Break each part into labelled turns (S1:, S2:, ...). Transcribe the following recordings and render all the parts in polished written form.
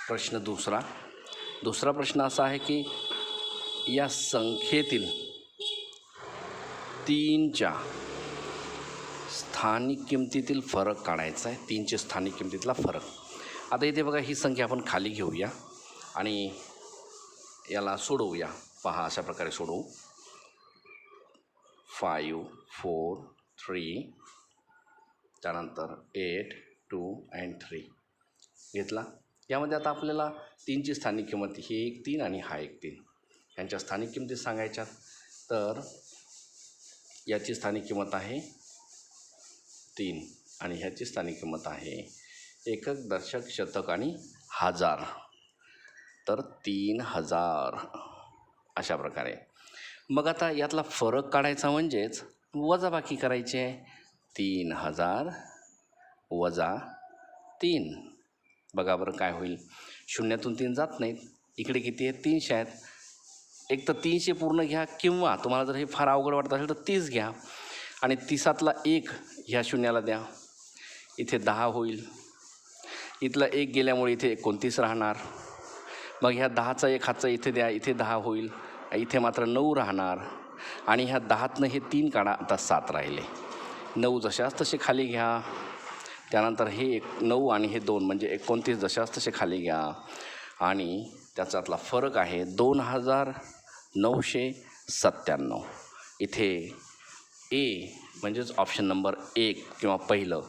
S1: प्रश्न दुसरा प्रश्न असा आहे की या संख्येतील 3च्या स्थानिक किमतीतील फरक काढायचा आहे. 3चे स्थानिक किमतीतला फरक. आता इथे बघा, ही संख्या आपण खाली घेऊया आणि याला सोडवूया. पहा, अशा प्रकारे सोडवू. 5, 4, 3, त्यानंतर 8, 2 and 3 घेतला. यामध्ये आता आपल्याला 3ची स्थानिक किंमत, ही एक 3 आणि हा एक 3, यांच्या स्थानिक किमती सांगायच्यात. तर याची स्थानिक किंमत आहे 3 आणि ह्याची स्थानिक किंमत आहे एकक, दशक, शतक आणि हजार. तर 3000 अशा प्रकारे. मग आता यातला फरक काढायचा म्हणजेच वजाबाकी करायची आहे. 3000 वजा 3. बघा बरं काय होईल. शून्यातून 3 जात नाहीत. इकडे किती आहेत? 300 आहेत. एक तर 300 पूर्ण घ्या, किंवा तुम्हाला जर हे फार अवघड वाटत असेल तर 30 घ्या आणि 30तला 1 ह्या शून्याला द्या. इथे 10 होईल. इथलं 1 गेल्यामुळे इथे 29 राहणार. मग ह्या 10चा 1 हातचा इथे द्या, इथे 10 होईल. इथे मात्र 9 राहणार. आणि ह्या 10तनं हे 3 काढा, आता 7 राहिले. 9 जशाच तसे खाली घ्या. त्यानंतर हे 9 आणि हे 2 म्हणजे 29 जशाच तसे खाली घ्या. आणि त्याच्यातला फरक आहे 2997. इथे ए म्हणजेच ऑप्शन नंबर 1 किंवा पहिलं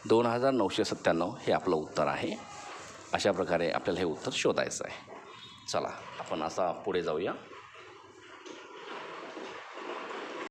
S1: 2997 हे आपलं उत्तर आहे. अशा प्रकारे आपल्याला हे उत्तर शोधायचं आहे. चला आपण असा पुढे जाऊया.